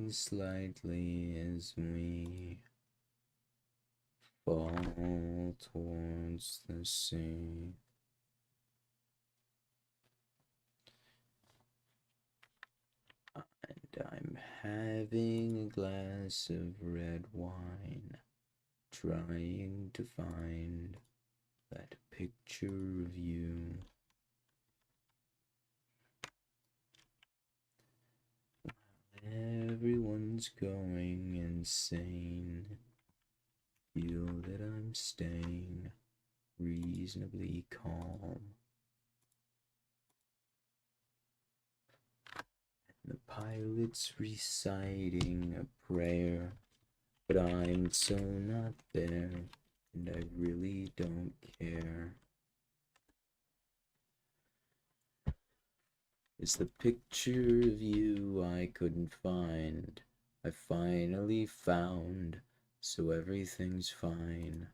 Rocking slightly as we fall towards the sea. And I'm having a glass of red wine, trying to find that picture of you. Everyone's going insane. Feel that I'm staying reasonably calm. The pilot's reciting a prayer, but I'm so not there, and I really don't care. It's the picture of you I couldn't find. I finally found, so everything's fine.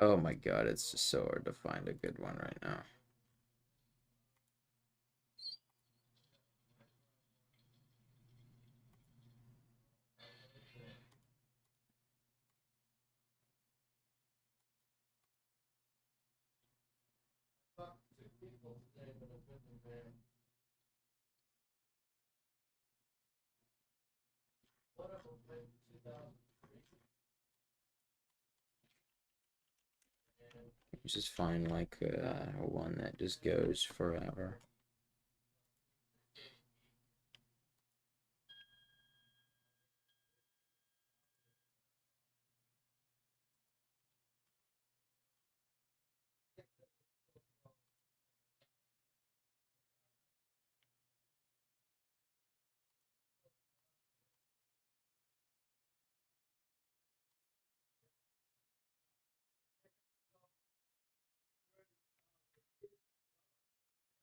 Oh my god, it's just so hard to find a good one right now. Just find like one that just goes forever.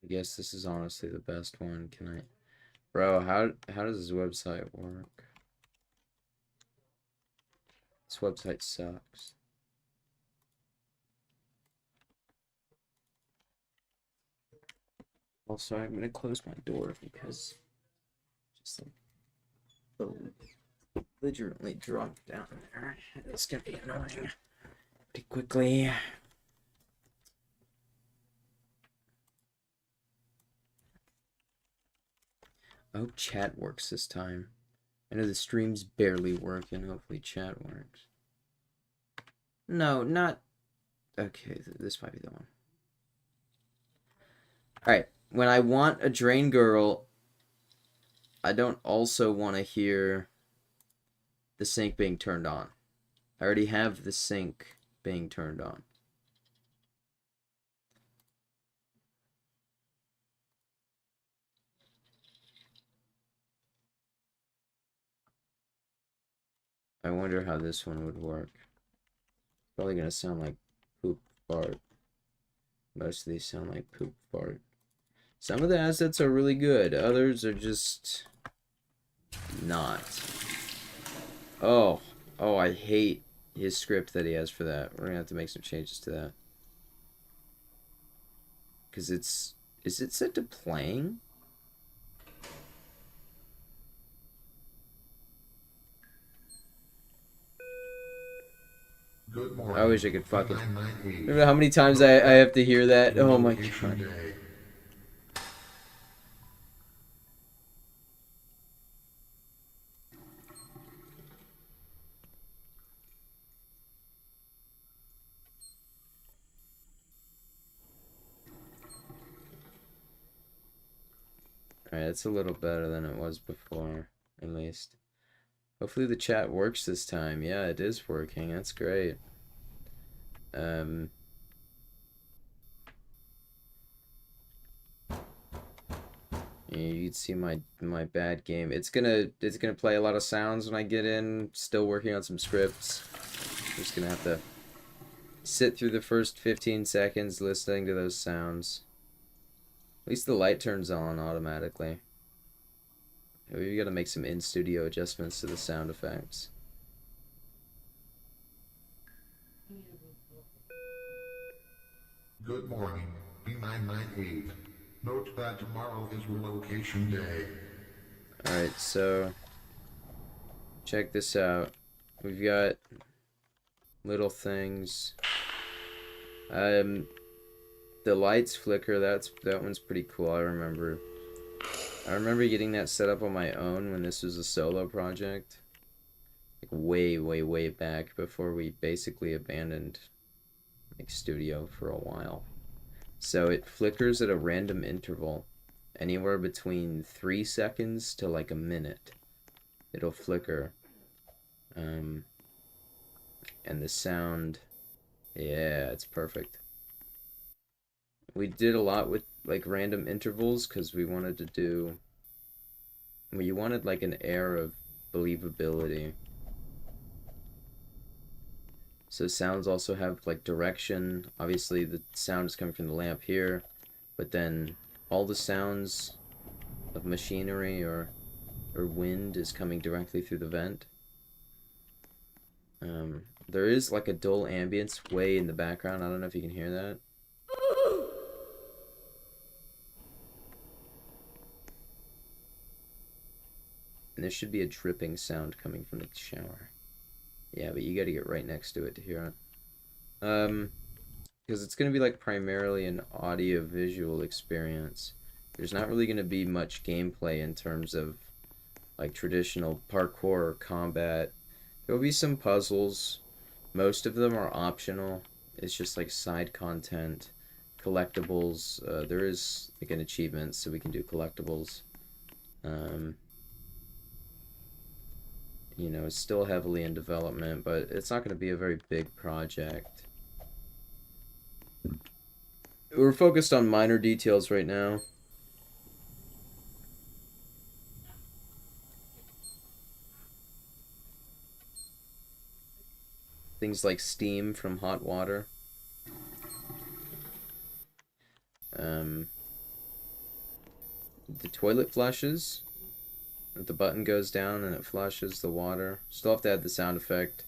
I guess this is honestly the best one. Can I, bro? How does this website work? This website sucks. Also, I'm gonna close my door because just like belligerently drunk down there. It's gonna be annoying pretty quickly. I hope chat works this time. I know the stream's barely working. Hopefully chat works. No, not... Okay, this might be the one. Alright, when I want a drain girl, I don't also want to hear the sink being turned on. I already have the sink being turned on. I wonder how this one would work. Probably gonna sound like poop fart. Most of these sound like poop fart. Some of the assets are really good. Others are just not. Oh, I hate his script that he has for that. We're gonna have to make some changes to that. Because is it set to playing? Good morning. I wish I could fucking... Remember how many times I have to hear that? Oh my god. Alright, it's a little better than it was before, at least. Hopefully the chat works this time. Yeah, it is working. That's great. You can see my bad game. It's gonna play a lot of sounds when I get in. Still working on some scripts. Just gonna have to sit through the first 15 seconds listening to those sounds. At least the light turns on automatically. We gotta make some in-studio adjustments to the sound effects. Good morning, B998. Note that tomorrow is relocation day. Alright, so check this out. We've got little things. The lights flicker. That one's pretty cool. I remember getting that set up on my own when this was a solo project. Like way back before we basically abandoned like studio for a while. So it flickers at a random interval, anywhere between 3 seconds to like a minute. It'll flicker. And the sound, yeah, it's perfect. We did a lot with like random intervals because we wanted like an air of believability. So sounds also have like direction. Obviously the sound is coming from the lamp here, but then all the sounds of machinery or wind is coming directly through the vent. There is like a dull ambience way in the background. I don't know if you can hear that. And there should be a dripping sound coming from the shower. Yeah, but you gotta get right next to it to hear it. Because it's gonna be like primarily an audio-visual experience. There's not really gonna be much gameplay in terms of like traditional parkour or combat. There'll be some puzzles. Most of them are optional. It's just like side content, collectibles. There is like an achievement, so we can do collectibles. You know, it's still heavily in development, but it's not going to be a very big project. We're focused on minor details right now. Things like steam from hot water. The toilet flushes. The button goes down and it flushes the water. Still have to add the sound effect.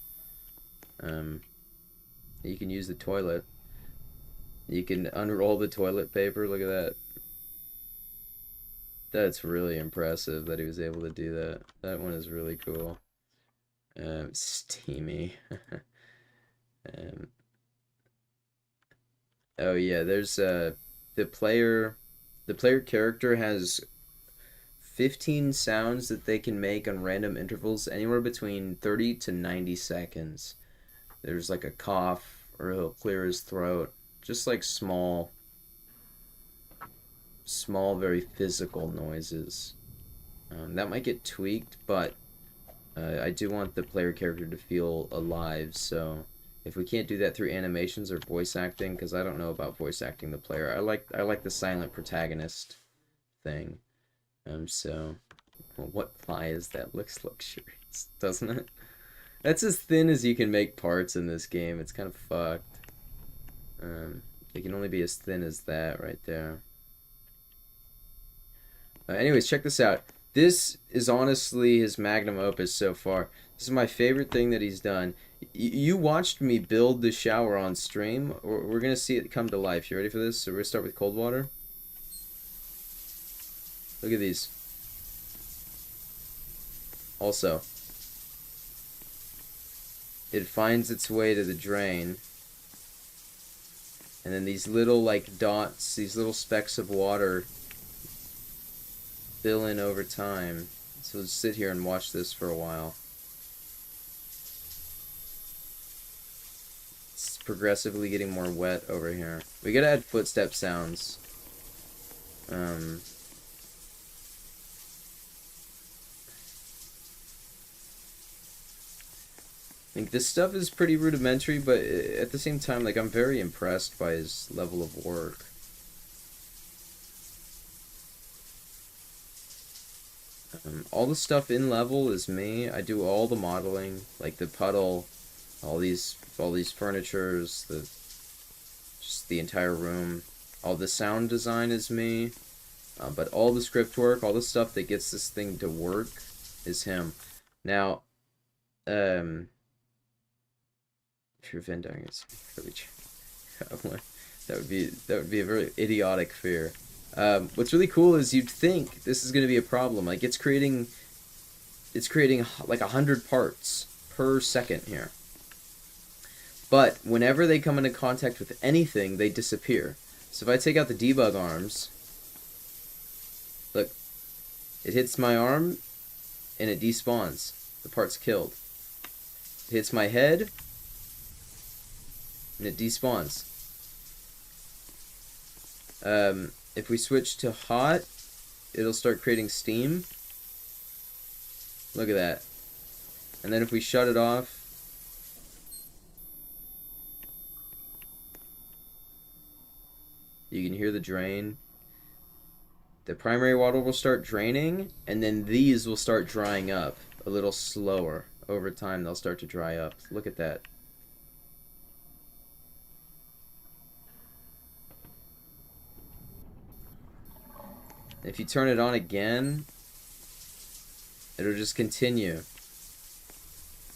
You can use the toilet. You can unroll the toilet paper. Look at that. That's really impressive that he was able to do that. That one is really cool. Steamy. Oh yeah, there's the player character has 15 sounds that they can make on random intervals, anywhere between 30 to 90 seconds. There's like a cough, or he'll clear his throat. Just like small, very physical noises. That might get tweaked, but I do want the player character to feel alive, so if we can't do that through animations or voice acting, because I don't know about voice acting the player. I like the silent protagonist thing. So, well, what ply is that? Looks luxurious, doesn't it? That's as thin as you can make parts in this game. It's kind of fucked. It can only be as thin as that right there. Anyways, check this out. This is honestly his magnum opus so far. This is my favorite thing that he's done. You watched me build the shower on stream. We're going to see it come to life. You ready for this? So we're going to start with cold water. Look at these. Also, it finds its way to the drain. And then these little like dots, these little specks of water fill in over time. So let's sit here and watch this for a while. It's progressively getting more wet over here. We gotta add footstep sounds. Like, this stuff is pretty rudimentary, but at the same time, like, I'm very impressed by his level of work. All the stuff in level is me. I do all the modeling, like the puddle, all these furnitures, just the entire room. All the sound design is me. But all the script work, all the stuff that gets this thing to work is him. Now, if your Venn diagram is really that would be a very idiotic fear. What's really cool is you'd think this is going to be a problem. Like it's creating like 100 parts per second here. But whenever they come into contact with anything, they disappear. So if I take out the debug arms, look, it hits my arm and it despawns. The part's killed. It hits my head and it despawns. If we switch to hot, it'll start creating steam. Look at that. And then if we shut it off, you can hear the drain. The primary water will start draining, and then these will start drying up a little slower. Over time, they'll start to dry up. Look at that. If you turn it on again, it'll just continue.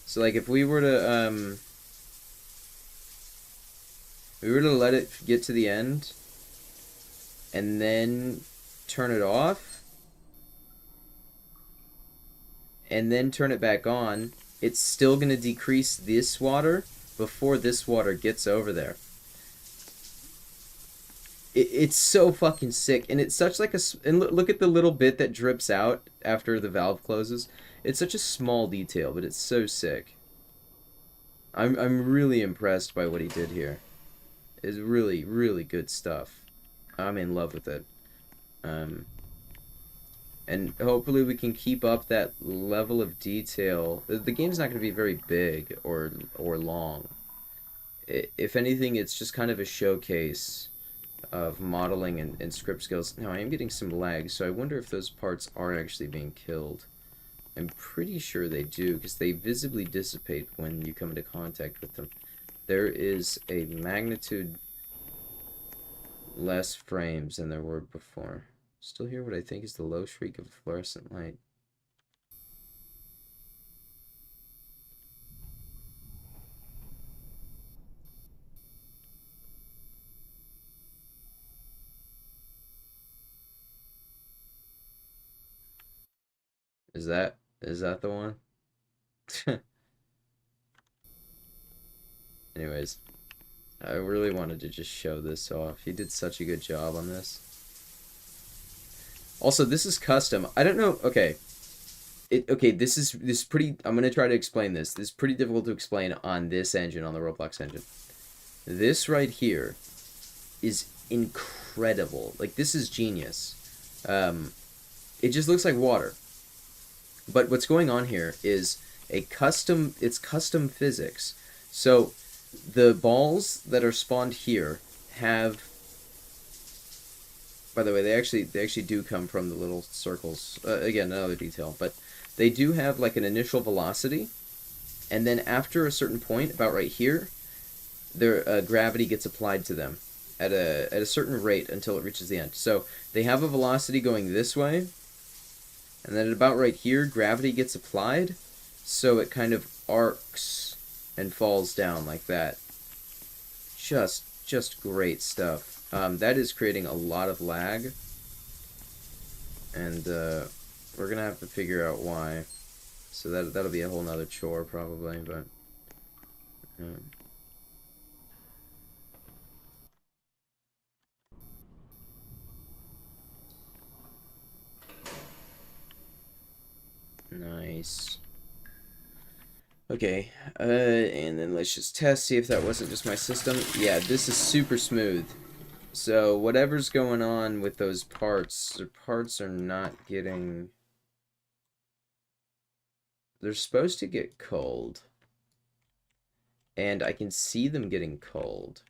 So like if we were to let it get to the end and then turn it off and then turn it back on, it's still going to decrease this water before this water gets over there. It's so fucking sick, and it's such like a, and look at the little bit that drips out after the valve closes. It's such a small detail, but it's so sick. I'm really impressed by what he did here. It's really, really good stuff. I'm in love with it. And hopefully we can keep up that level of detail. The game's not going to be very big or long. If anything, it's just kind of a showcase of modeling and script skills. Now, I am getting some lag, so I wonder if those parts are actually being killed. I'm pretty sure they do, because they visibly dissipate when you come into contact with them. There is a magnitude less frames than there were before. Still hear what I think is the low shriek of a fluorescent light. Is that the one? Anyways, I really wanted to just show this off. He did such a good job on this. Also, this is custom. I don't know. Okay. This is pretty. I'm gonna try to explain this. This is pretty difficult to explain on this engine, on the Roblox engine. This right here is incredible. Like, this is genius. It just looks like water. But what's going on here is it's custom physics. So the balls that are spawned here have, by the way, they actually do come from the little circles. Again, another detail, but they do have like an initial velocity, and then after a certain point, about right here, their gravity gets applied to them at a certain rate until it reaches the end. So they have a velocity going this way, and then at about right here, gravity gets applied, so it kind of arcs and falls down like that. Just great stuff. That is creating a lot of lag, and we're gonna have to figure out why. So that'll be a whole nother chore probably, but nice. Okay, and then let's just test, see if that wasn't just my system. Yeah, this is super smooth. So whatever's going on with those parts, the parts are not getting... They're supposed to get cold. And I can see them getting cold.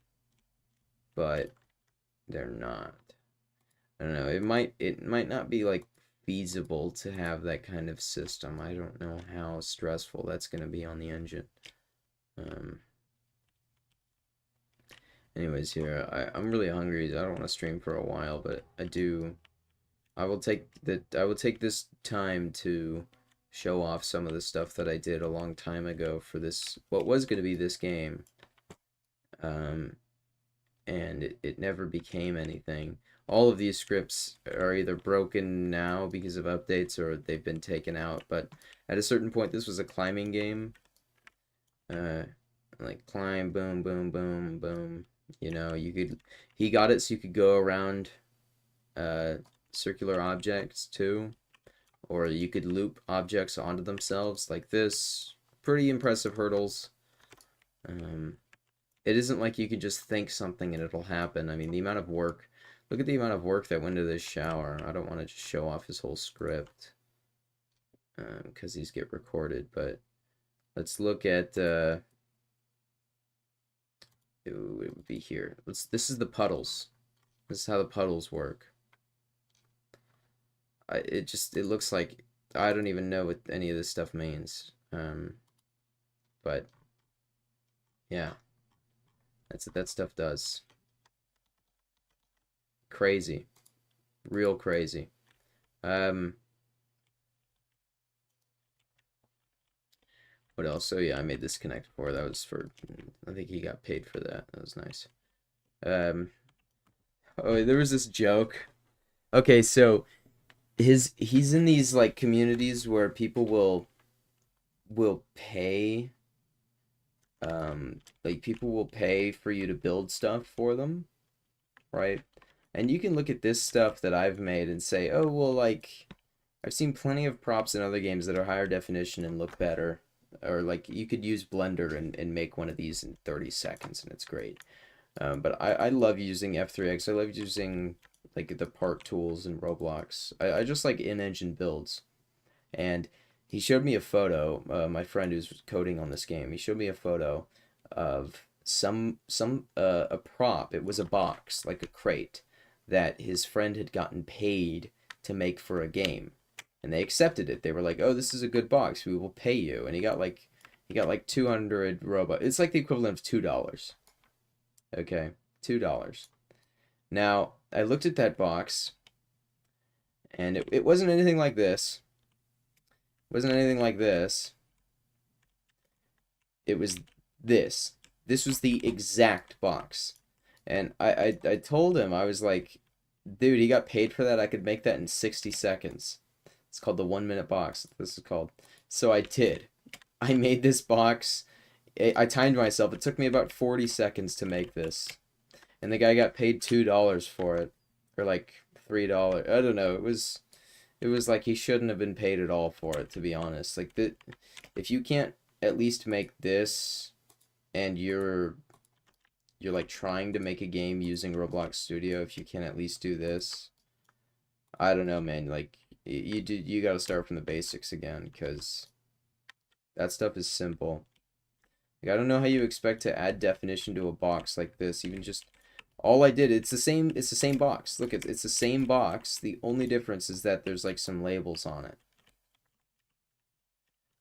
But they're not. I don't know, it might not be like feasible to have that kind of system. I don't know how stressful that's going to be on the engine. Anyways, here, I'm really hungry. I don't want to stream for a while, but I will take this time to show off some of the stuff that I did a long time ago for this, what was going to be this game. And it never became anything. All of these scripts are either broken now because of updates or they've been taken out, but at a certain point, this was a climbing game. Like climb, boom, boom, boom, boom. You know, he got it so you could go around circular objects too, or you could loop objects onto themselves like this. Pretty impressive hurdles. It isn't like you can just think something and it'll happen. I mean, the amount of work, look at the amount of work that went into this shower. I don't want to just show off his whole script because these get recorded, but let's look at it would be here. This is the puddles. This is how the puddles work. It looks like I don't even know what any of this stuff means. But yeah, that's what that stuff does. Crazy, real crazy. What else? So yeah, I made this connect before. That was for, I think he got paid for that. That was nice. Oh, there was this joke. Okay, so he's in these like communities where people will pay like people will pay for you to build stuff for them, right? And you can look at this stuff that I've made and say, oh well, like I've seen plenty of props in other games that are higher definition and look better, or like you could use Blender and make one of these in 30 seconds and it's great. But I love using F3X. I love using like the part tools in Roblox. I just like in-engine builds. And he showed me a photo, my friend who's coding on this game, he showed me a photo of a prop. It was a box, like a crate, that his friend had gotten paid to make for a game. And they accepted it. They were like, "Oh, this is a good box. We will pay you." And he got like 200 robux. It's like the equivalent of $2. Okay, $2. Now, I looked at that box, and it wasn't anything like this. It wasn't anything like this. It was this. This was the exact box. And I told him, I was like, dude, he got paid for that. I could make that in 60 seconds. It's called the 1 minute box. This is called. So I did. I made this box. I timed myself. It took me about 40 seconds to make this. And the guy got paid $2 for it. Or like $3. I don't know. It was like he shouldn't have been paid at all for it, to be honest. Like if you can't at least make this and you're like trying to make a game using Roblox Studio, if you can at least do this, I don't know, man. Like you got to start from the basics again, because that stuff is simple. Like, I don't know how you expect to add definition to a box like this. Even just all I did, it's the same box. Look, it's the same box. The only difference is that there's like some labels on it.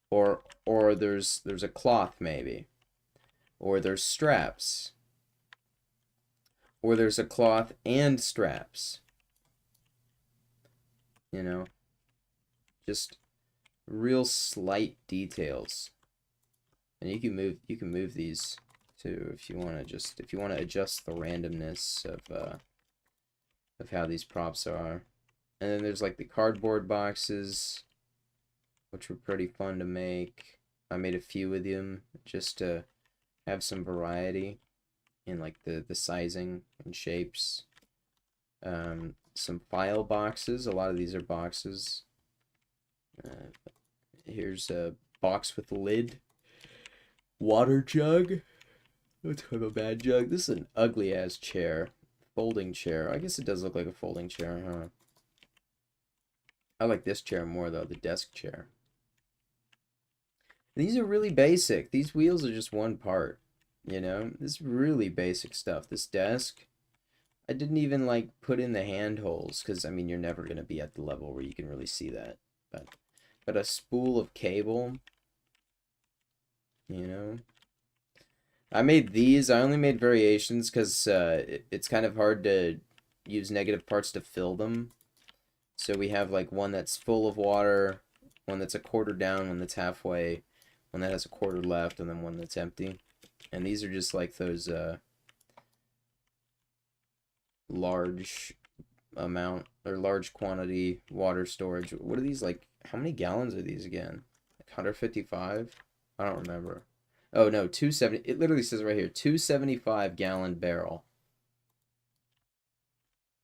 Or there's a cloth maybe. Or there's straps. Or there's a cloth and straps. You know, just real slight details. And you can move these too if you want to adjust the randomness of how these props are. And then there's like the cardboard boxes, which were pretty fun to make. I made a few of them just to have some variety in like the sizing and shapes. Some file boxes. A lot of these are boxes. Here's a box with a lid. Water jug. Let's have a bad jug. This is an ugly ass chair. Folding chair. I guess it does look like a folding chair, huh? I like this chair more though, the desk chair. These are really basic. These wheels are just one part, you know? This is really basic stuff. This desk, I didn't even like put in the handholds because I mean you're never gonna be at the level where you can really see that. But a spool of cable, you know. I made these. I only made variations because it's kind of hard to use negative parts to fill them. So we have like one that's full of water, one that's a quarter down, one that's halfway, one that has a quarter left, and then one that's empty. And these are just like those large amount or large quantity water storage. What are these like? How many gallons are these again? Like 155? I don't remember. Oh no, 270. It literally says right here, 275 gallon barrel.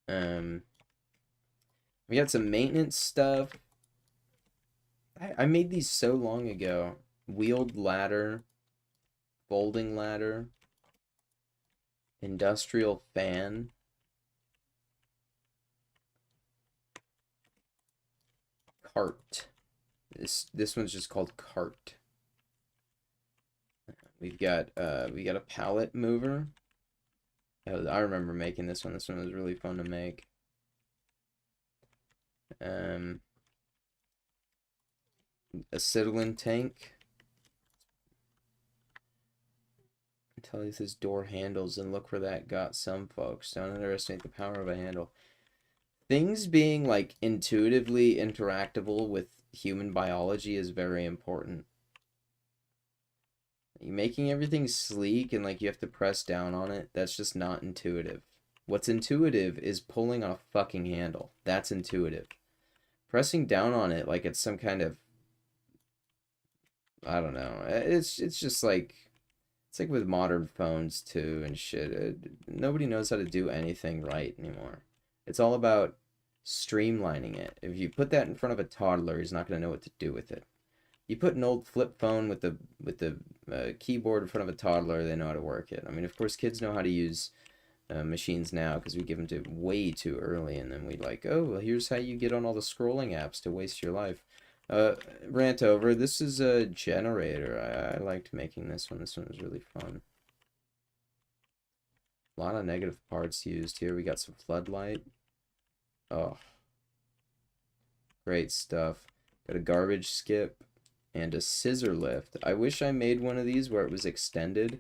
Um, we got some maintenance stuff. I made these so long ago. Wheeled ladder, folding ladder, industrial fan, cart. This one's just called cart. We got a pallet mover. I remember making this one. This one was really fun to make. Acetylene tank. Tell you this door handles, and look where that got some folks. Don't underestimate the power of a handle. Things being like intuitively interactable with human biology is very important. You making everything sleek and like you have to press down on it, that's just not intuitive. What's intuitive is pulling on a fucking handle. That's intuitive. Pressing down on it like it's some kind of, I don't know. It's just like it's like with modern phones too and shit. Nobody knows how to do anything right anymore. It's all about streamlining it. If you put that in front of a toddler, he's not going to know what to do with it. You put an old flip phone with the keyboard in front of a toddler, they know how to work it. I mean, of course, kids know how to use machines now because we give them to way too early, and then we like, oh, well, here's how you get on all the scrolling apps to waste your life. Rant over. This is a generator. I liked making this one. This one was really fun. A lot of negative parts used here. We got some floodlight. Oh, great stuff. Got a garbage skip and a scissor lift. I wish I made one of these where it was extended,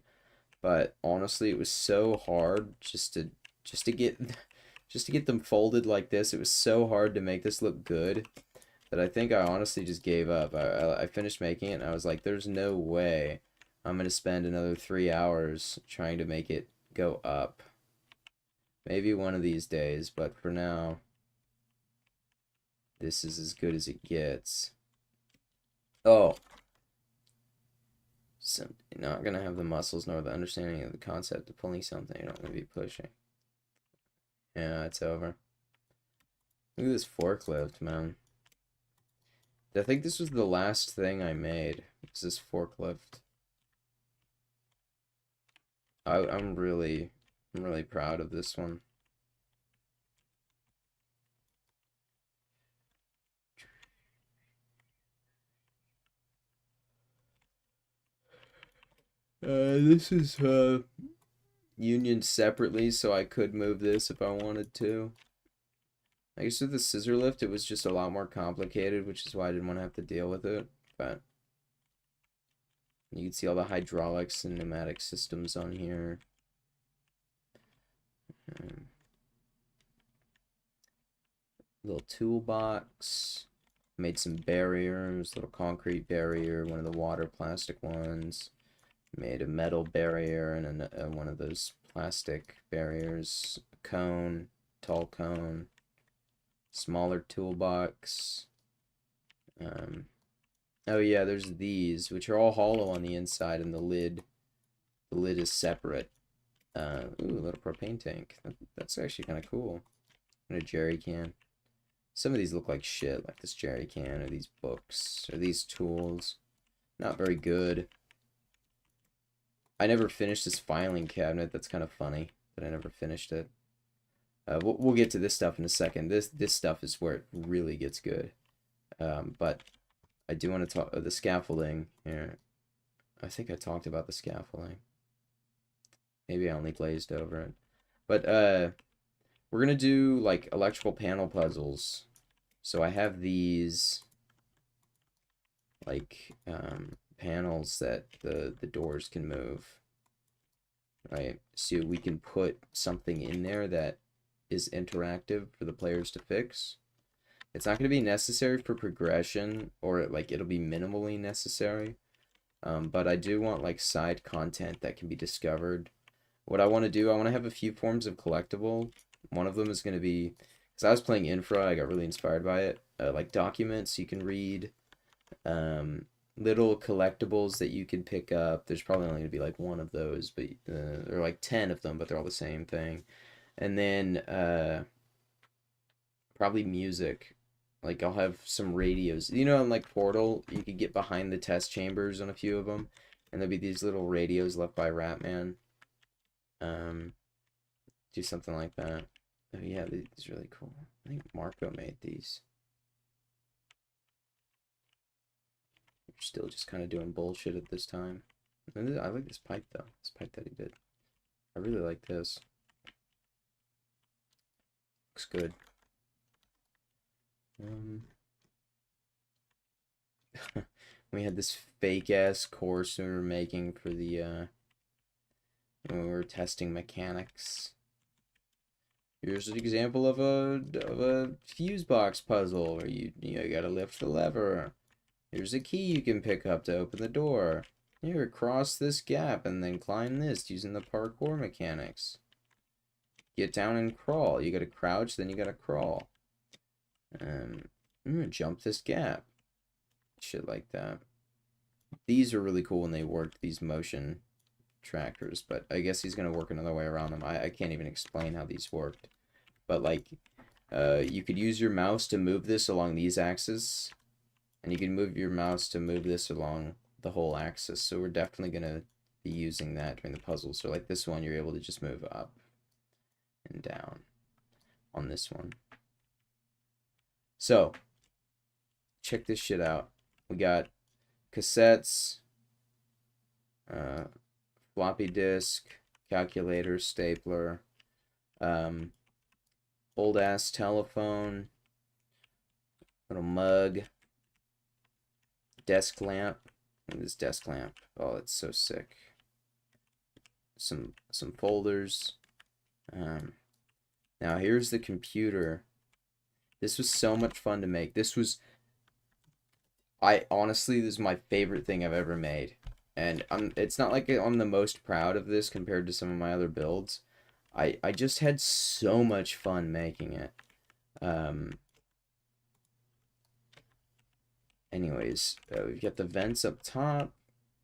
but honestly, it was so hard just to get just to get them folded like this. It was so hard to make this look good that I think I honestly just gave up. I finished making it and I was like, there's no way I'm gonna spend another 3 hours trying to make it go up. Maybe one of these days, but for now, this is as good as it gets. Oh, so you're not gonna have the muscles nor the understanding of the concept of pulling something you don't want to be pushing. Yeah, it's over. Look at this forklift, man. I think this was the last thing I made. It's this forklift. I'm really proud of this one. This is union separately, so I could move this if I wanted to. I guess with the scissor lift, it was just a lot more complicated, which is why I didn't want to have to deal with it. But you can see all the hydraulics and pneumatic systems on here. Little toolbox. Made some barriers, little concrete barrier, one of the water plastic ones. Made a metal barrier and one of those plastic barriers. A cone, tall cone. Smaller toolbox. Oh yeah, there's these, which are all hollow on the inside, and the lid is separate. Ooh, a little propane tank. That's actually kind of cool. And a jerry can. Some of these look like shit, like this jerry can, or these books, or these tools. Not very good. I never finished this filing cabinet. That's kind of funny that I never finished it. We'll get to this stuff in a second. This stuff is where it really gets good. But I do want to talk the scaffolding here. I think I talked about the scaffolding. Maybe I only glazed over it. But We're gonna do like electrical panel puzzles. So I have these like panels that the doors can move, right? So we can put something in there that is interactive for the players to fix. It's not going to be necessary for progression, or like it'll be minimally necessary. But I do want like side content that can be discovered. What I want to do, I want to have a few forms of collectible. One of them is going to be, because I was playing Infra, I got really inspired by it. Like documents you can read, little collectibles that you can pick up. There's probably only going to be like one of those, but there are like 10 of them, but they're all the same thing. And then probably music. Like I'll have some radios. You know, in like Portal, you could get behind the test chambers on a few of them, and there'll be these little radios left by Ratman. Do something like that. Oh yeah, these are really cool. I think Marco made these. You're still just kind of doing bullshit at this time. I like this pipe though. This pipe that he did. I really like this. Looks good. We had this fake ass course we were making for the when we were testing mechanics. Here's an example of a fuse box puzzle where you gotta lift the lever. Here's a key you can pick up to open the door. Here, cross this gap and then climb this using the parkour mechanics. Get down and crawl. You gotta crouch, then you gotta crawl. I'm gonna jump this gap. Shit like that. These are really cool when they work, these motion trackers, but I guess he's gonna work another way around them. I can't even explain how these worked. But like, you could use your mouse to move this along these axes, and you can move your mouse to move this along the whole axis. So we're definitely gonna be using that during the puzzle. So like this one, you're able to just move up and down on this one. So check this shit out. We got cassettes, floppy disk, calculator, stapler, old ass telephone, little mug, desk lamp. Look at this desk lamp. Oh, it's so sick. Some folders. Now here's the computer. This was so much fun to make. This honestly, this is my favorite thing I've ever made. And it's not like I'm the most proud of this compared to some of my other builds. I just had so much fun making it. Anyways, we've got the vents up top,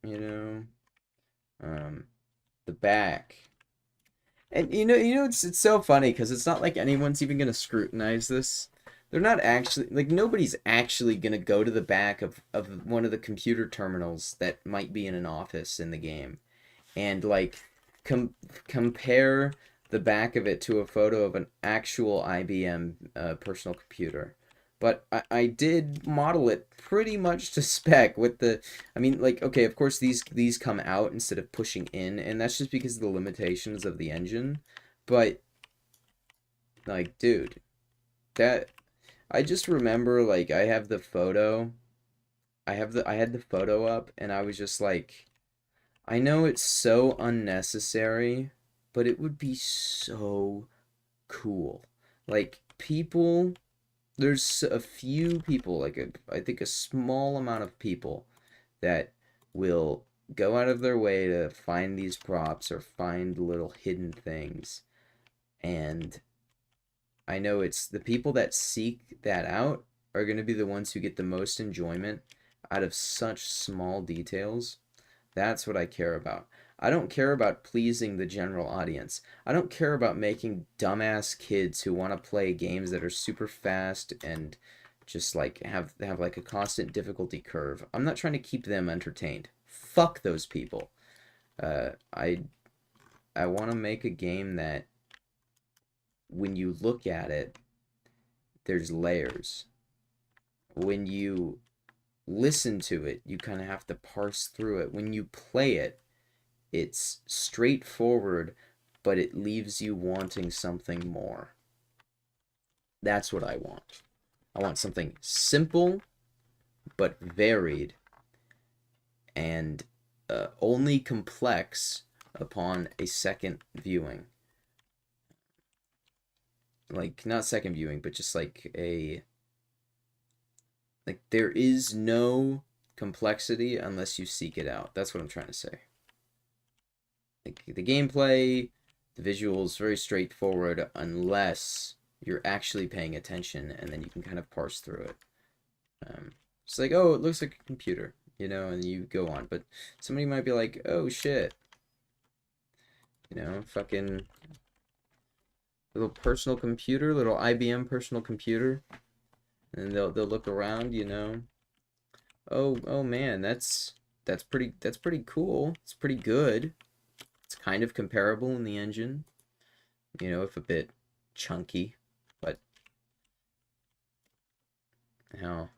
you know, the back. And it's so funny because it's not like anyone's even gonna scrutinize this. They're not actually, like, nobody's actually gonna go to the back of one of the computer terminals that might be in an office in the game and like compare the back of it to a photo of an actual IBM personal computer. But I did model it pretty much to spec with the, I mean, like, okay, of course these come out instead of pushing in, and that's just because of the limitations of the engine. But like, dude, that I just remember, like, I have the photo. I had the photo up and I was just like, I know it's so unnecessary, but it would be so cool. Like, there's a few people, like I think a small amount of people that will go out of their way to find these props or find little hidden things. And I know it's the people that seek that out are going to be the ones who get the most enjoyment out of such small details. That's what I care about. I don't care about pleasing the general audience. I don't care about making dumbass kids who want to play games that are super fast and just like have like a constant difficulty curve. I'm not trying to keep them entertained. Fuck those people. I want to make a game that when you look at it, there's layers. When you listen to it, you kind of have to parse through it. When you play it, it's straightforward, but it leaves you wanting something more. That's what I want. I want something simple but varied and only complex upon a second viewing. Like, not second viewing, but just like there is no complexity unless you seek it out. That's what I'm trying to say. Like, the gameplay, the visuals, very straightforward unless you're actually paying attention, and then you can kind of parse through it. It's like, oh, it looks like a computer, you know, and you go on. But somebody might be like, oh shit, you know, fucking little personal computer, little IBM personal computer, and they'll look around, you know. Oh man, that's pretty cool. It's pretty good. It's kind of comparable in the engine, you know, if a bit chunky, but how?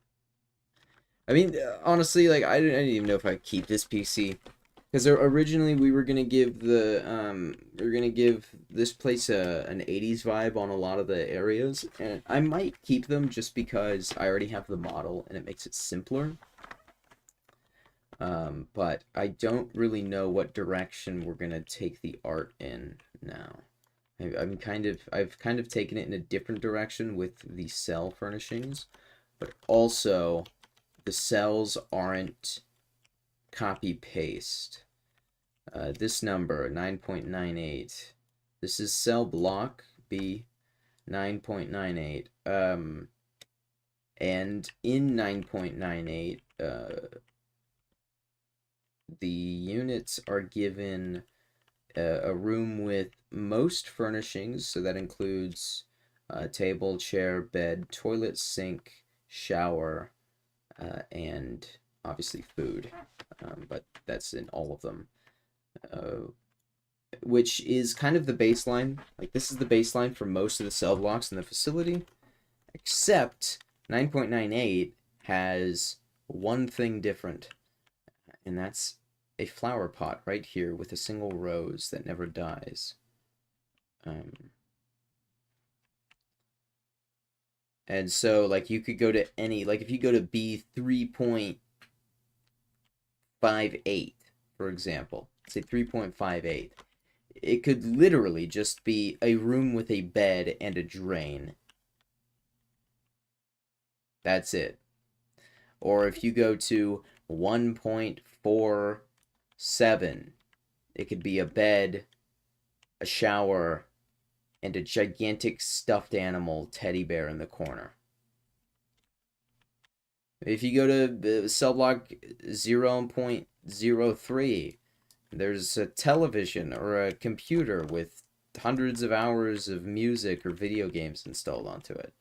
I mean, honestly, like I didn't even know if I keep this PC because originally we were gonna give this place an '80s vibe on a lot of the areas, and I might keep them just because I already have the model and it makes it simpler. But I don't really know what direction we're gonna take the art in now. I've kind of taken it in a different direction with the cell furnishings, but also the cells aren't copy paste. This number 9.98. This is cell block B 9.98. And in 9.98, the units are given a room with most furnishings, so that includes table, chair, bed, toilet, sink, shower, and obviously food, but that's in all of them, which is kind of the baseline. Like, this is the baseline for most of the cell blocks in the facility, except 9.98 has one thing different, and that's a flower pot right here with a single rose that never dies. And so, like, you could go to any, like, if you go to B 3.58, for example, say 3.58, it could literally just be a room with a bed and a drain. That's it. Or if you go to 1.47, it could be a bed, a shower, and a gigantic stuffed animal teddy bear in the corner. If you go to cell block 0.03, there's a television or a computer with hundreds of hours of music or video games installed onto it.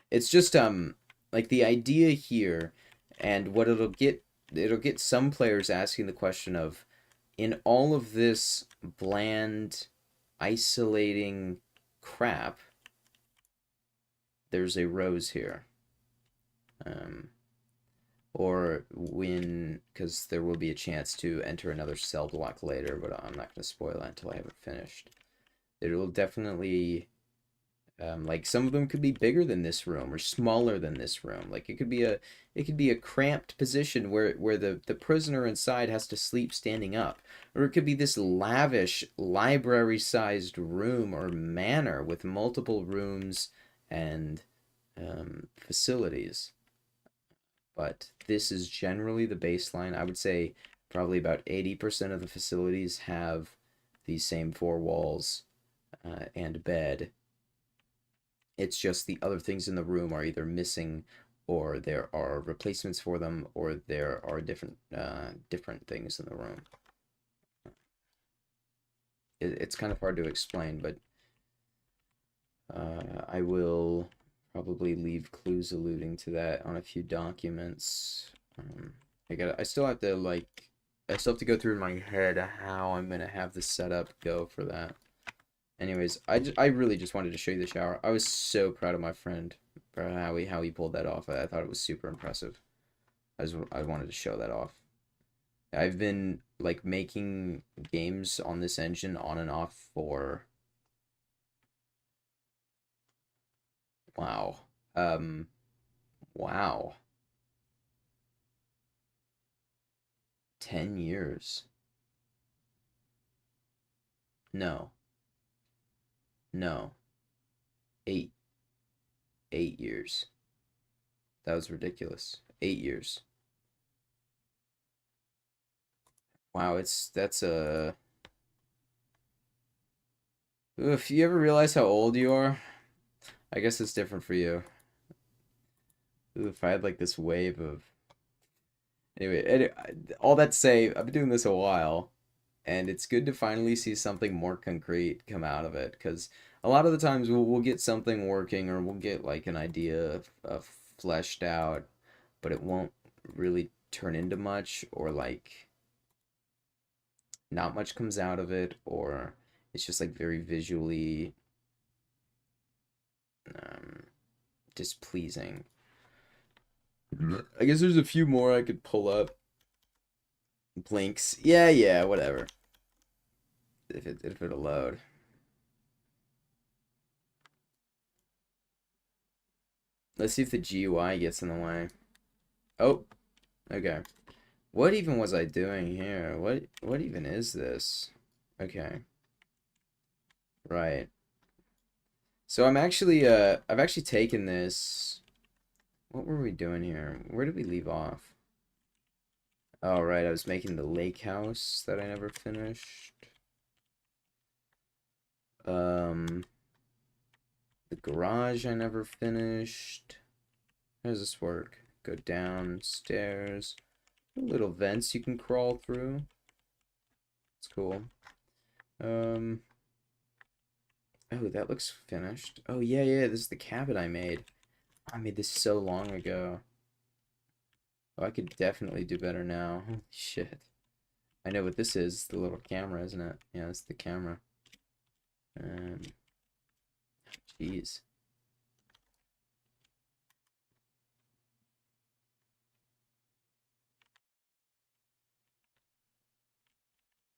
It's just like the idea here, and what it'll get some players asking the question of, in all of this bland, isolating crap, there's a rose here. Or when, because there will be a chance to enter another cell block later, but I'm not going to spoil that until I have it finished. It will definitely, like, some of them could be bigger than this room or smaller than this room. Like, it could be a cramped position where the prisoner inside has to sleep standing up, or it could be this lavish library-sized room or manor with multiple rooms and facilities. But this is generally the baseline. I would say probably about 80% of the facilities have these same four walls and bed. It's just the other things in the room are either missing, or there are replacements for them, or there are different things in the room. It's kind of hard to explain, but I will probably leave clues alluding to that on a few documents. I still have to go through in my head how I'm gonna have the setup go for that. Anyways, I really just wanted to show you the shower. I was so proud of my friend for how he pulled that off. I thought it was super impressive. I wanted to show that off. I've been like making games on this engine on and off for, wow, Um, wow. 10 years. No. No. 8. 8 years. That was ridiculous. 8 years. Wow, that's a. If you ever realize how old you are, I guess it's different for you. If I had like this wave of. Anyway, all that to say, I've been doing this a while, and it's good to finally see something more concrete come out of it. Because a lot of the times we'll get something working, or we'll get like an idea fleshed out, but it won't really turn into much, or like not much comes out of it, or it's just like very visually um, displeasing. I guess there's a few more I could pull up. Blinks. Yeah, yeah, whatever. If it'll load. Let's see if the GUI gets in the way. Oh, okay. What even was I doing here? What even is this? Okay. Right. So I've actually taken this. What were we doing here? Where did we leave off? Oh, right, I was making the lake house that I never finished. Um, the garage I never finished. How does this work? Go downstairs. Little vents you can crawl through. It's cool. Um, oh, that looks finished. Oh, yeah, yeah, this is the cabin I made. I made this so long ago. Oh, I could definitely do better now. Holy shit. I know what this is. The little camera, isn't it? Yeah, it's the camera. Um, jeez.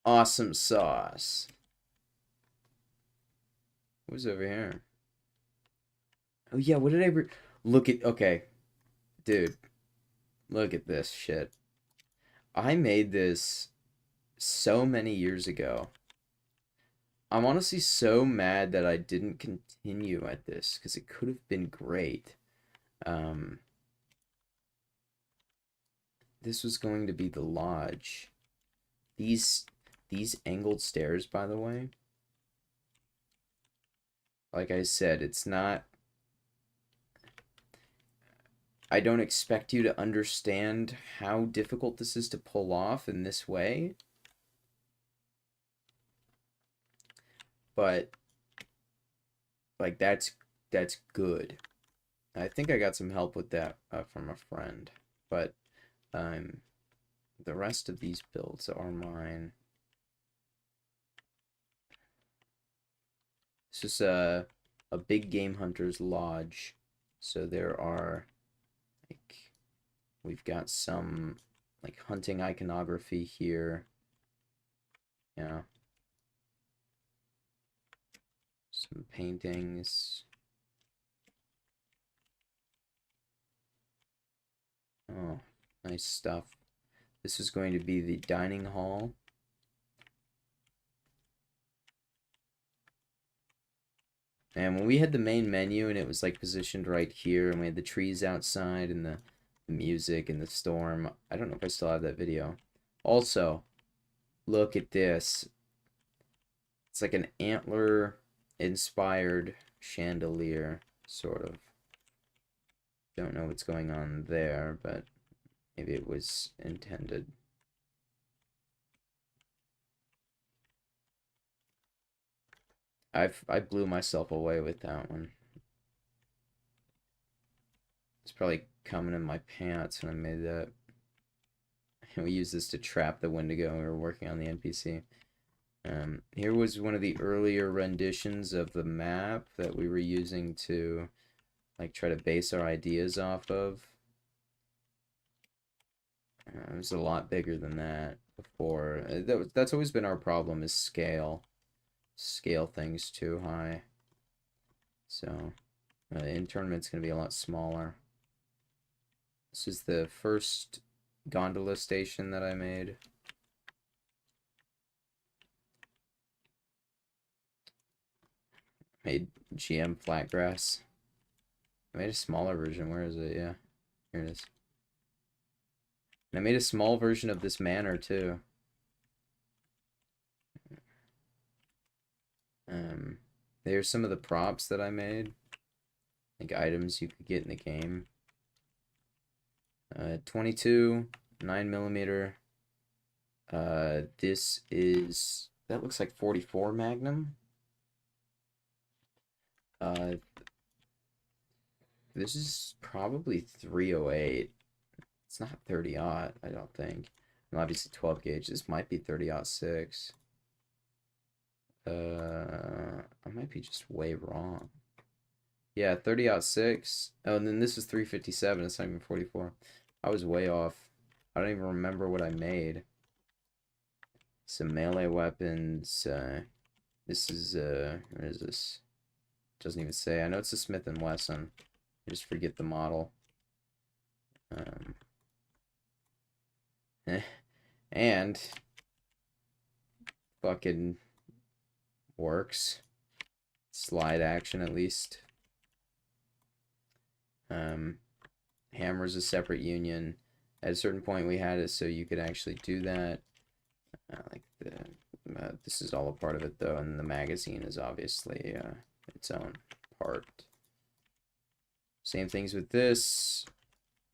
Awesome sauce. What's over here? Oh, yeah, what did look at? Okay, dude, look at this shit. I made this so many years ago. I'm honestly so mad that I didn't continue at this because it could have been great. Um, this was going to be the lodge. These these angled stairs, by the way, like I said, it's not. I don't expect you to understand how difficult this is to pull off in this way, but like that's good. I think I got some help with that from a friend, but um, the rest of these builds are mine. This is a big game hunter's lodge, so there are like we've got some like hunting iconography here. Yeah, some paintings. Oh, nice stuff. This is going to be the dining hall. And when we had the main menu and it was like positioned right here and we had the trees outside and the music and the storm, I don't know if I still have that video. Also, look at this. It's like an antler inspired chandelier, sort of. Don't know what's going on there, but maybe it was intended. I blew myself away with that one. It's probably coming in my pants when I made that. We used this to trap the Wendigo when we were working on the NPC. Here was one of the earlier renditions of the map that we were using to like try to base our ideas off of. It was a lot bigger than that before. That's always been our problem is scale. Scale things too high. So In tournament's gonna be a lot smaller. This is the first gondola station that I made. Made GM flatgrass. I made a smaller version. Where is it? Yeah, here it is. And I made a small version of this manor too. There's some of the props that I made, like items you could get in the game. 22, 9mm. This is, that looks like 44 Magnum. This is probably 308. It's not 30-aught, I don't think. And obviously 12 gauge. This might be 30-06. I might be just way wrong. Yeah, 30-06. Oh, and then this is 357. It's not even 44. I was way off. I don't even remember what I made. Some melee weapons. This is, what is this? Doesn't even say. I know it's a Smith & Wesson. I just forget the model. And fucking works. Slide action at least. Hammer's a separate union. At a certain point we had it so you could actually do that. This is all a part of it though, and the magazine is obviously its own part. Same things with this.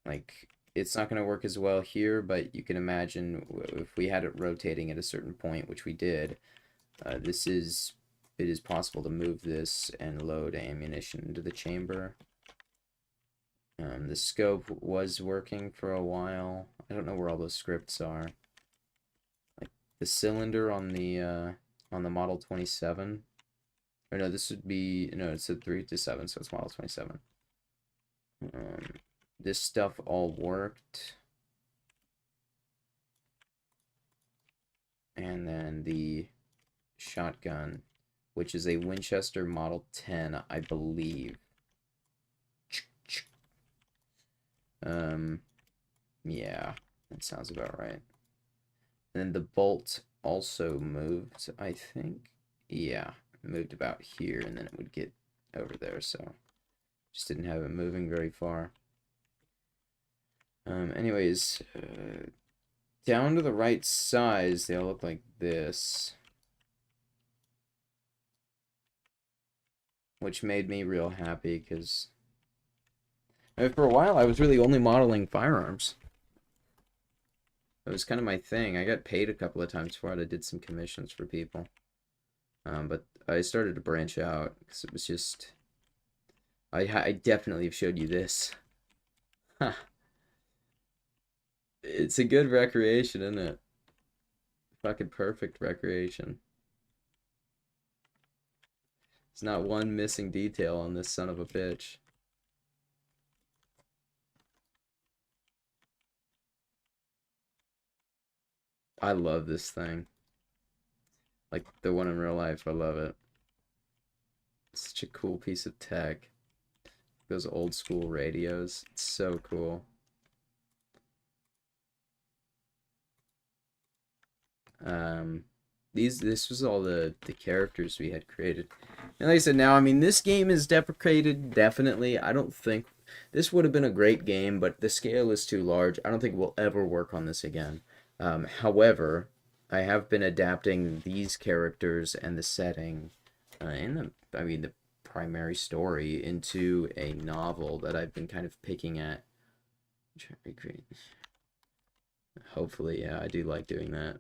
Like, it's not going to work as well here, but you can imagine if we had it rotating at a certain point, which we did, it is possible to move this and load ammunition into the chamber. The scope was working for a while. I don't know where all those scripts are. Like the cylinder on the Model 27. Or no, this would be, no, it's a 3 to 7, so it's Model 27. This stuff all worked. And then the shotgun, which is a Winchester Model 10, I believe. Yeah, that sounds about right. And then the bolt also moved, I think. Yeah, it moved about here, and then it would get over there, so just didn't have it moving very far. Anyways, down to the right size, they all look like this. Which made me real happy, because for a while I was really only modeling firearms. It was kind of my thing. I got paid a couple of times for it. I did some commissions for people. But I started to branch out, because it was just... I definitely have showed you this. Huh. It's a good recreation, isn't it? Fucking perfect recreation. There's not one missing detail on this son of a bitch. I love this thing. Like the one in real life, I love it. Such a cool piece of tech. Those old school radios. It's so cool. This was all the characters we had created. And like I said, now, I mean, this game is deprecated, definitely. I don't think... This would have been a great game, but the scale is too large. I don't think we'll ever work on this again. However, I have been adapting these characters and the setting, and the primary story into a novel that I've been kind of picking at. Try to recreate. Hopefully, yeah, I do like doing that.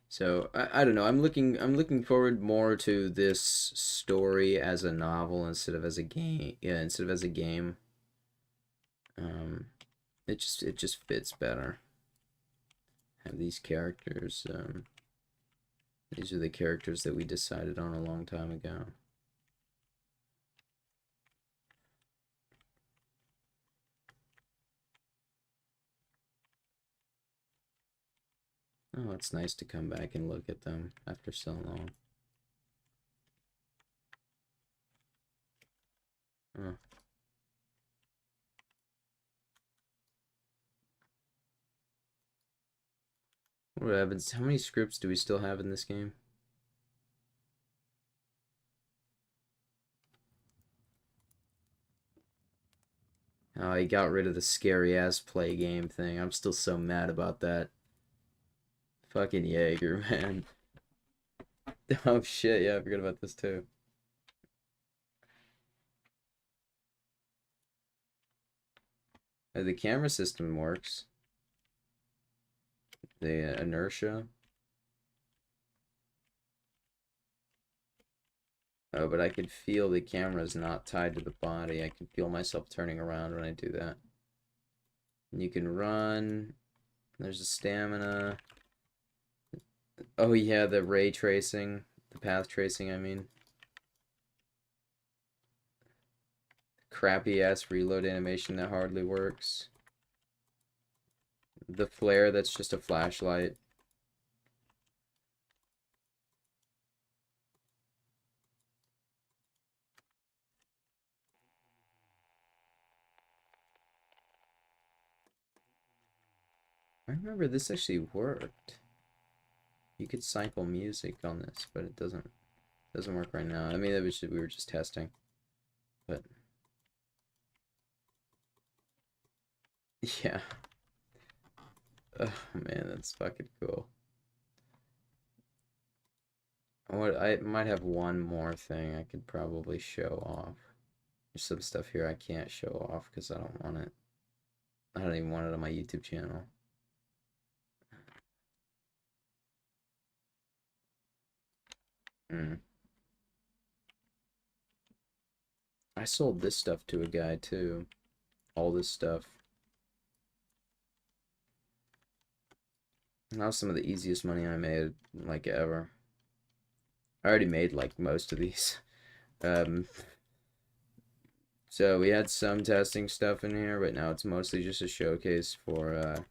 So I don't know. I'm looking forward more to this story as a novel instead of as a game. Yeah, instead of as a game. It just fits better. Have these characters. These are the characters that we decided on a long time ago. Oh, it's nice to come back and look at them after so long. What happens? How many scripts do we still have in this game? Oh, he got rid of the scary ass play game thing. I'm still so mad about that. Fucking Jaeger, man. Oh shit, yeah, I forgot about this too. The camera system works. The inertia. Oh, but I could feel the camera's not tied to the body. I can feel myself turning around when I do that. And you can run. There's a stamina. Oh yeah, the ray tracing. The path tracing, I mean. Crappy ass reload animation that hardly works. The flare that's just a flashlight. I remember this actually worked. You could cycle music on this, but it doesn't work right now. I mean, we were just testing, but yeah. Oh man, that's fucking cool. I might have one more thing I could probably show off. There's some stuff here I can't show off because I don't want it. I don't even want it on my YouTube channel. Mm. I sold this stuff to a guy too. All this stuff. And that was some of the easiest money I made, like, ever. I already made, like, most of these. So we had some testing stuff in here, but now it's mostly just a showcase for,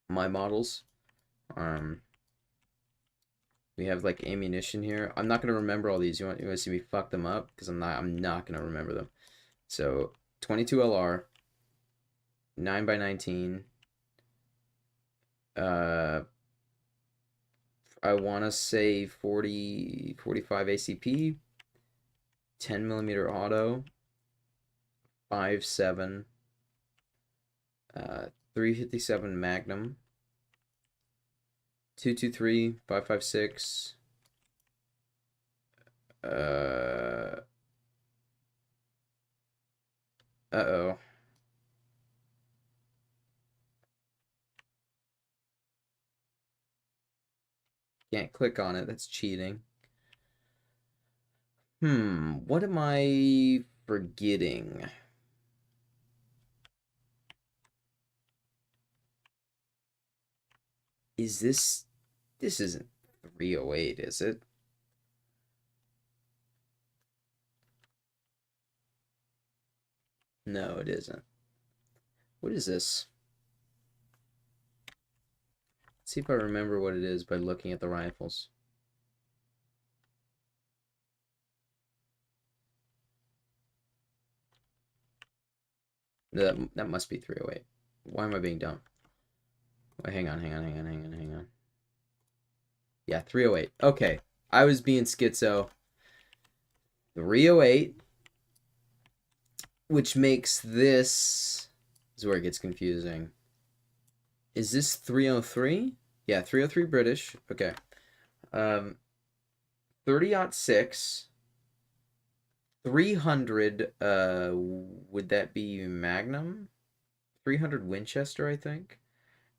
my models. We have, like, ammunition here. I'm not gonna remember all these. You want to see me fuck them up? Because I'm not gonna remember them. So, 22 LR, 9x19. I want to say 45 ACP, 10mm auto, 5.7, 357 Magnum, 223, 5.56. Uh-oh. Can't click on it. That's cheating. What am I forgetting? Is this... This isn't 308, is it? No, it isn't. What is this? Let's see if I remember what it is by looking at the rifles. That must be 308. Why am I being dumb? Wait, hang on. Yeah, 308. Okay. I was being schizo. 308, which makes this is where it gets confusing. Is this 303? Yeah, 303 British. Okay. 30-06. 300, would that be Magnum? 300 Winchester, I think.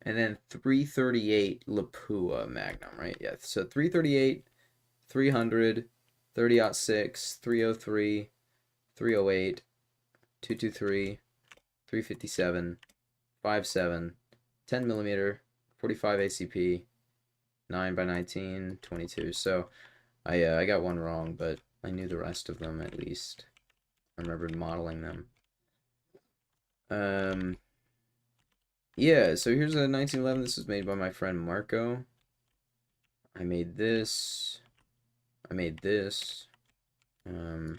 And then 338 Lapua Magnum, right? Yeah, so 338, 300, 30-06, 303, 308, 223, 357, 5.7, 10mm, 45 ACP, 9x19, 22. So I got one wrong, but I knew the rest of them at least. I remembered modeling them. Yeah, so here's a 1911. This was made by my friend Marco. I made this. I made this. I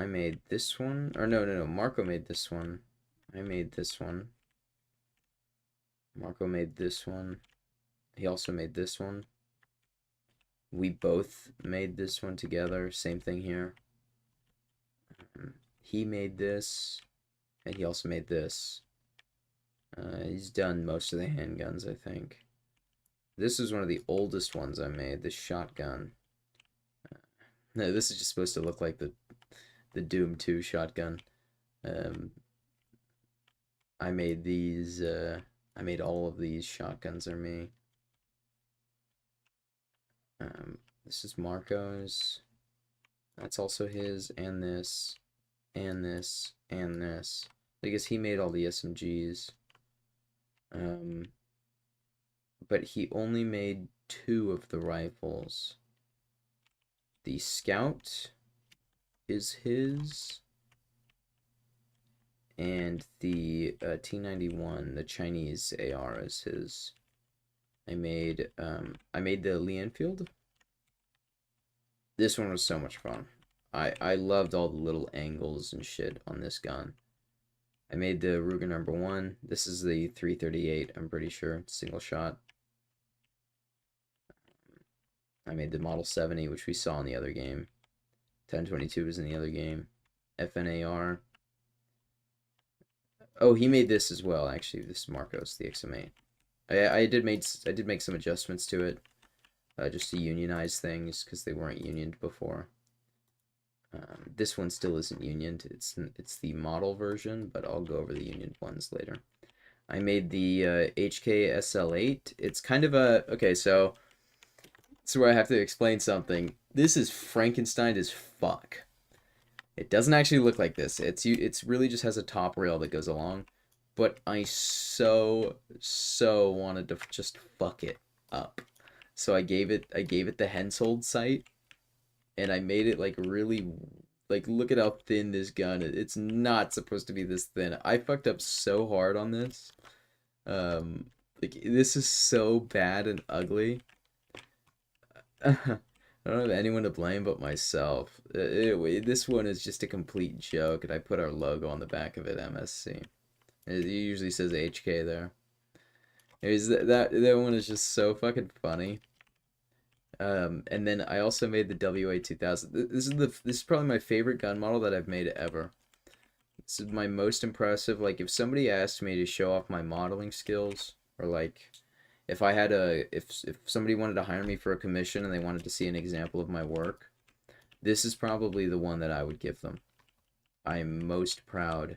made this one. Or no. Marco made this one. I made this one. Marco made this one. He also made this one. We both made this one together. Same thing here. He made this, and he also made this. He's done most of the handguns, I think. This is one of the oldest ones I made, the shotgun. No, this is just supposed to look like the Doom 2 shotgun. I made these, I made all of these shotguns are me. This is Marco's. That's also his, and this, and this, and this. I guess he made all the SMGs. But he only made 2 of the rifles. The Scout is his, and the T91, the Chinese AR, is his. I made the Lee Enfield. This one was so much fun. I loved all the little angles and shit on this gun. I made the Ruger number 1. This is the 338, I'm pretty sure. Single shot. I made the Model 70, which we saw in the other game. 1022 was in the other game. FNAR. Oh, he made this as well, actually. This is Marcos, the XM8. I did make some adjustments to it. Just to unionize things, because they weren't unioned before. This one still isn't unioned. It's the model version, but I'll go over the unioned ones later. I made the HK SL8. It's kind of a... Okay, so... This is where I have to explain something. This is Frankenstein as fuck. It doesn't actually look like this. It's really just has a top rail that goes along. But I so wanted to just fuck it up. So I gave it the Hensoldt sight, and I made it like really, like, look at how thin this gun is. It's not supposed to be this thin. I fucked up so hard on this. Like, this is so bad and ugly. I don't have anyone to blame but myself. This one is just a complete joke, and I put our logo on the back of it, MSC. It usually says HK there. That one is just so fucking funny. And then I also made the WA2000. This is probably my favorite gun model that I've made ever. This is my most impressive. Like, if somebody asked me to show off my modeling skills, or like if somebody wanted to hire me for a commission and they wanted to see an example of my work, this is probably the one that I would give them. I am most proud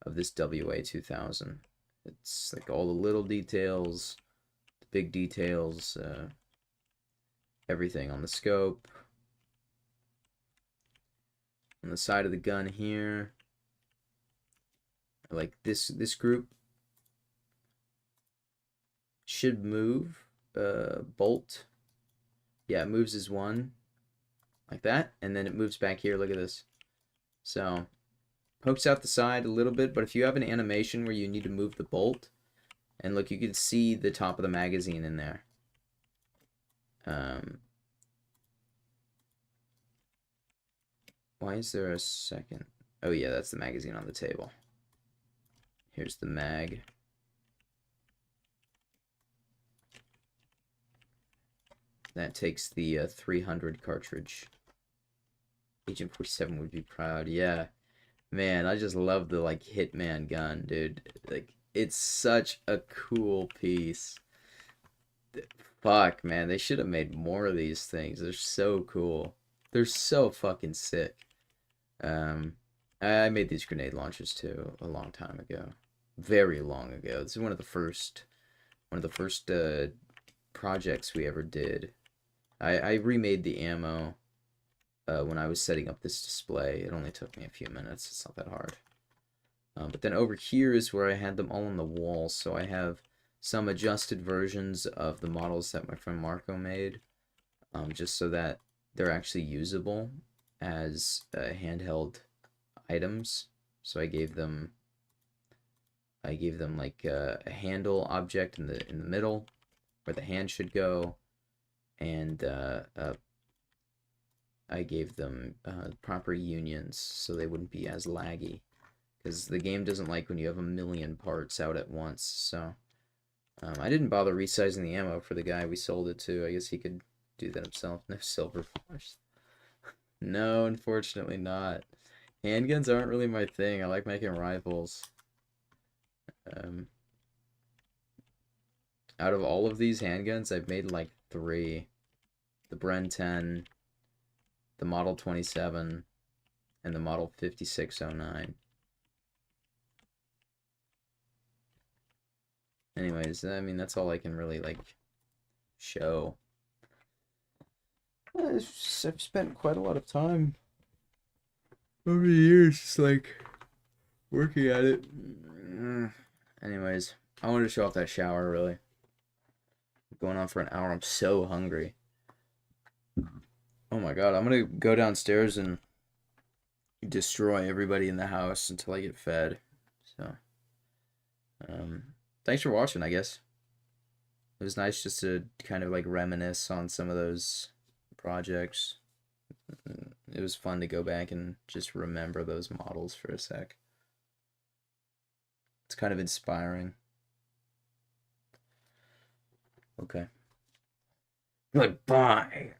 of this WA2000. It's like all the little details, the big details, everything on the scope, on the side of the gun here. Like this group should move. Bolt, yeah, it moves as one, like that, and then it moves back here. Look at this. So pokes out the side a little bit, but if you have an animation where you need to move the bolt, and look, you can see the top of the magazine in there. Why is there a second? Oh yeah, that's the magazine on the table. Here's the mag. That takes the 300 cartridge. Agent 47 would be proud. Yeah. Man, I just love the, like, Hitman gun, dude. Like, it's such a cool piece. Fuck, man. They should have made more of these things. They're so cool. They're so fucking sick. I made these grenade launchers, too, a long time ago. Very long ago. This is one of the first projects we ever did. I remade the ammo when I was setting up this display. It only took me a few minutes. It's not that hard. But then over here is where I had them all on the wall. So I have some adjusted versions of the models that my friend Marco made, just so that they're actually usable as handheld items. So I gave them like a handle object in the middle where the hand should go, and I gave them proper unions so they wouldn't be as laggy, because the game doesn't like when you have a million parts out at once. So I didn't bother resizing the ammo for the guy we sold it to. I guess he could do that himself. No silver force. No, unfortunately not. Handguns aren't really my thing. I like making rifles. Out of all of these handguns, I've made like 3. The Bren 10, the Model 27, and the Model 5609. Anyways, I mean, that's all I can really, like, show. I've spent quite a lot of time over the years just, like, working at it. Anyways, I wanted to show off that shower, really. Going on for an hour. I'm so hungry. Oh my god, I'm gonna go downstairs and destroy everybody in the house until I get fed. So, thanks for watching, I guess. It was nice just to kind of like reminisce on some of those projects. It was fun to go back and just remember those models for a sec. It's kind of inspiring. Okay. Goodbye.